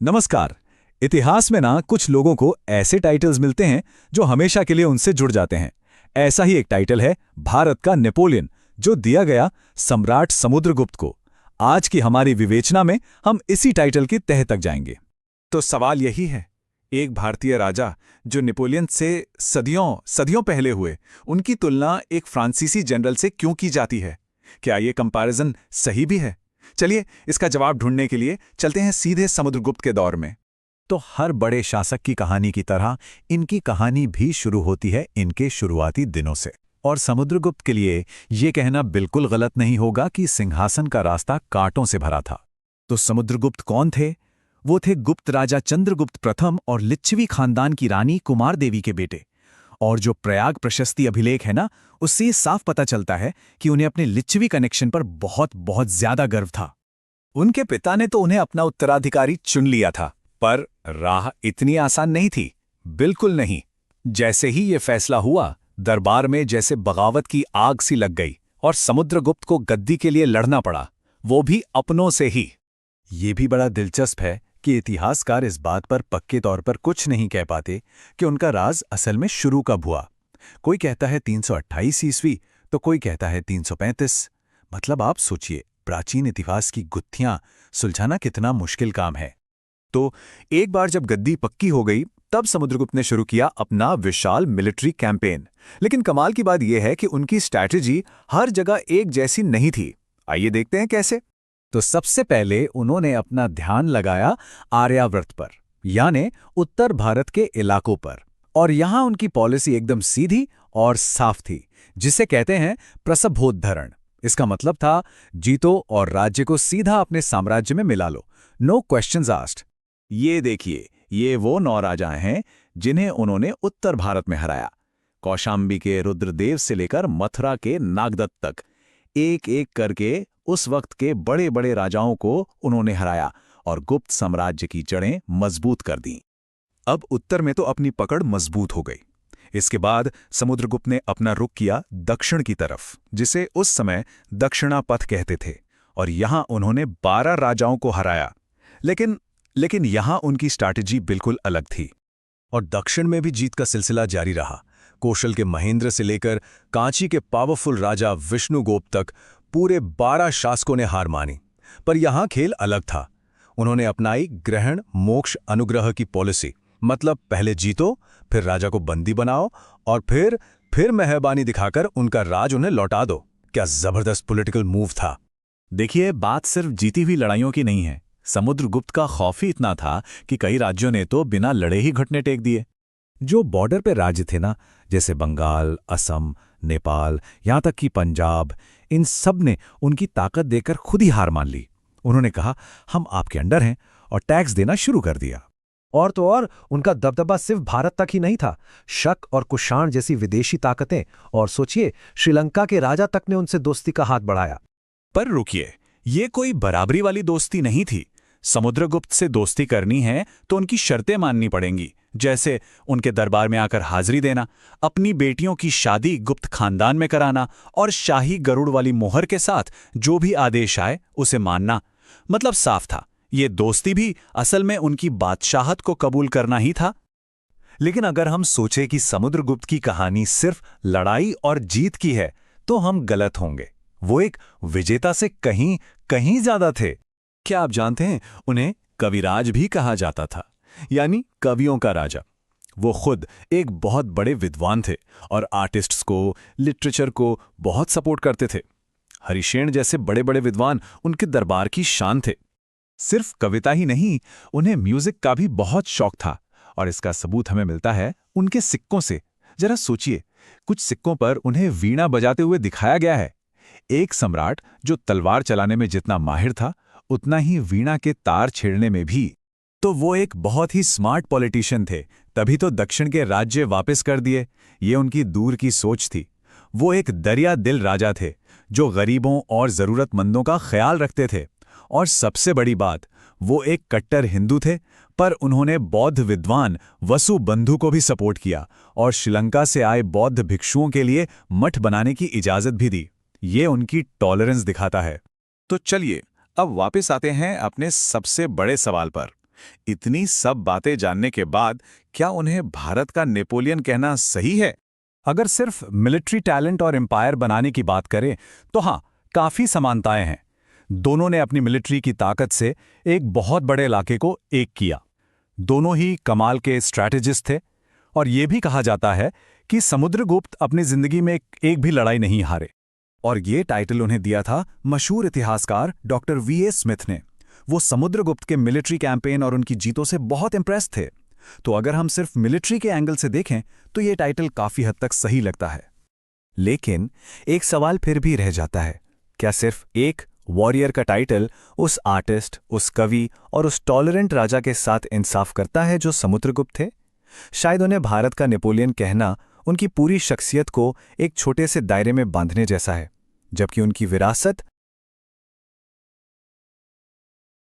नमस्कार। इतिहास में ना कुछ लोगों को ऐसे टाइटल्स मिलते हैं जो हमेशा के लिए उनसे जुड़ जाते हैं। ऐसा ही एक टाइटल है भारत का नेपोलियन, जो दिया गया सम्राट समुद्रगुप्त को। आज की हमारी विवेचना में हम इसी टाइटल की तह तक जाएंगे। तो सवाल यही है, एक भारतीय राजा जो नेपोलियन से सदियों सदियों पहले हुए, उनकी तुलना एक फ्रांसीसी जनरल से क्यों की जाती है? क्या ये कंपैरिजन सही भी है? चलिए इसका जवाब ढूंढने के लिए चलते हैं सीधे समुद्रगुप्त के दौर में। तो हर बड़े शासक की कहानी की तरह इनकी कहानी भी शुरू होती है इनके शुरुआती दिनों से। और समुद्रगुप्त के लिए ये कहना बिल्कुल गलत नहीं होगा कि सिंहासन का रास्ता कांटों से भरा था। तो समुद्रगुप्त कौन थे? वो थे गुप्त राजा चंद्रगुप्त प्रथम और लिच्छवी खानदान की रानी कुमार देवी के बेटे। और जो प्रयाग प्रशस्ति अभिलेख है ना, उससे ये साफ पता चलता है कि उन्हें अपने लिच्छवी कनेक्शन पर बहुत बहुत ज्यादा गर्व था। उनके पिता ने तो उन्हें अपना उत्तराधिकारी चुन लिया था, पर राह इतनी आसान नहीं थी। बिल्कुल नहीं। जैसे ही ये फैसला हुआ, दरबार में जैसे बगावत की आग सी लग गई और समुद्रगुप्त को गद्दी के लिए लड़ना पड़ा, वो भी अपनों से ही। ये भी बड़ा दिलचस्प है कि इतिहासकार इस बात पर पक्के तौर पर कुछ नहीं कह पाते कि उनका राज असल में शुरू कब हुआ। कोई कहता है 328 ईस्वी, तो कोई कहता है 335। मतलब आप सोचिए, प्राचीन इतिहास की गुत्थियां सुलझाना कितना मुश्किल काम है। तो एक बार जब गद्दी पक्की हो गई, तब समुद्रगुप्त ने शुरू किया अपना विशाल मिलिट्री कैंपेन। लेकिन कमाल की बात यह है कि उनकी स्ट्रैटेजी हर जगह एक जैसी नहीं थी। आइए देखते हैं कैसे। तो सबसे पहले उन्होंने अपना ध्यान लगाया आर्यावर्त पर, यानी उत्तर भारत के इलाकों पर। और यहां उनकी पॉलिसी एकदम सीधी और साफ थी, जिसे कहते हैं प्रसभोद्धरण। इसका मतलब था, जीतो और राज्य को सीधा अपने साम्राज्य में मिला लो, नो क्वेश्चंस आस्क्ड। ये देखिए, ये वो 9 राजा हैं जिन्हें उन्होंने उत्तर भारत में हराया। कौशाम्बी के रुद्रदेव से लेकर मथुरा के नागदत्त तक, एक एक करके उस वक्त के बड़े बड़े राजाओं को उन्होंने हराया और गुप्त साम्राज्य की जड़ें मजबूत कर दी। अब उत्तर में तो अपनी पकड़ मजबूत हो गई। इसके बाद समुद्रगुप्त ने अपना रुख किया दक्षिण की तरफ, जिसे उस समय दक्षिणापथ कहते थे। और यहां उन्होंने 12 राजाओं को हराया। लेकिन यहां उनकी स्ट्रैटेजी बिल्कुल अलग थी। और दक्षिण में भी जीत का सिलसिला जारी रहा। कौशल के महेंद्र से लेकर कांची के पावरफुल राजा विष्णुगुप्त तक पूरे 12 शासकों ने हार मानी। पर यहां खेल अलग था। उन्होंने अपनाई ग्रहण मोक्ष अनुग्रह की पॉलिसी। मतलब पहले जीतो, फिर राजा को बंदी बनाओ और फिर मेहरबानी दिखाकर उनका राज उन्हें लौटा दो। क्या जबरदस्त पॉलिटिकल मूव था। देखिए, बात सिर्फ जीती हुई लड़ाइयों की नहीं है। समुद्रगुप्त का खौफ ही इतना था कि कई राज्यों ने तो बिना लड़े ही घुटने टेक दिए। जो बॉर्डर पे राज्य थे ना, जैसे बंगाल, असम, नेपाल, यहां तक कि पंजाब, इन सब ने उनकी ताकत देकर खुद ही हार मान ली। उन्होंने कहा, हम आपके अंडर हैं, और टैक्स देना शुरू कर दिया। और तो और उनका दबदबा सिर्फ भारत तक ही नहीं था। शक और कुषाण जैसी विदेशी ताकतें, और सोचिए श्रीलंका के राजा तक ने उनसे दोस्ती का हाथ बढ़ाया। पर रुकिए, ये कोई बराबरी वाली दोस्ती नहीं थी। समुद्रगुप्त से दोस्ती करनी है तो उनकी शर्तें माननी पड़ेंगी, जैसे उनके दरबार में आकर हाजिरी देना, अपनी बेटियों की शादी गुप्त खानदान में कराना और शाही गरुड़ वाली मोहर के साथ जो भी आदेश आए उसे मानना। मतलब साफ था, ये दोस्ती भी असल में उनकी बादशाहत को कबूल करना ही था। लेकिन अगर हम सोचें कि समुद्रगुप्त की कहानी सिर्फ लड़ाई और जीत की है, तो हम गलत होंगे। वो एक विजेता से कहीं कहीं ज्यादा थे। क्या आप जानते हैं, उन्हें कविराज भी कहा जाता था, यानी कवियों का राजा। वो खुद एक बहुत बड़े विद्वान थे और आर्टिस्ट्स को, लिटरेचर को बहुत सपोर्ट करते थे। हरिशेन जैसे बड़े बड़े विद्वान उनके दरबार की शान थे। सिर्फ कविता ही नहीं, उन्हें म्यूजिक का भी बहुत शौक था, और इसका सबूत हमें मिलता है उनके सिक्कों से। जरा सोचिए, कुछ सिक्कों पर उन्हें वीणा बजाते हुए दिखाया गया है। एक सम्राट जो तलवार चलाने में जितना माहिर था, उतना ही वीणा के तार छेड़ने में भी। तो वो एक बहुत ही स्मार्ट पॉलिटिशियन थे, तभी तो दक्षिण के राज्य वापस कर दिए। ये उनकी दूर की सोच थी। वो एक दरिया दिल राजा थे, जो गरीबों और जरूरतमंदों का ख्याल रखते थे। और सबसे बड़ी बात, वो एक कट्टर हिंदू थे, पर उन्होंने बौद्ध विद्वान वसुबंधु को भी सपोर्ट किया और श्रीलंका से आए बौद्ध भिक्षुओं के लिए मठ बनाने की इजाजत भी दी। ये उनकी टॉलरेंस दिखाता है। तो चलिए अब वापस आते हैं अपने सबसे बड़े सवाल पर। इतनी सब बातें जानने के बाद क्या उन्हें भारत का नेपोलियन कहना सही है? अगर सिर्फ मिलिट्री टैलेंट और एम्पायर बनाने की बात करें तो हाँ, काफी समानताएं हैं। दोनों ने अपनी मिलिट्री की ताकत से एक बहुत बड़े इलाके को एक किया। दोनों ही कमाल के स्ट्रैटेजिस्ट थे और यह भी कहा जाता है कि समुद्रगुप्त अपनी जिंदगी में एक भी लड़ाई नहीं हारे। और ये टाइटल उन्हें दिया था मशहूर इतिहासकार डॉक्टर वीएस स्मिथ ने। वो समुद्रगुप्त के मिलिट्री कैंपेन और उनकी जीतों से बहुत इंप्रेस थे। तो अगर हम सिर्फ मिलिट्री के एंगल से देखें तो ये टाइटल काफी हद तक सही लगता है। लेकिन एक सवाल फिर भी रह जाता है, क्या सिर्फ एक वॉरियर का टाइटल उस आर्टिस्ट, उस कवि और उस टॉलरेंट राजा के साथ इंसाफ करता है जो समुद्रगुप्त थे? शायद उन्हें भारत का नेपोलियन कहना उनकी पूरी शख्सियत को एक छोटे से दायरे में बांधने जैसा है, जबकि उनकी विरासत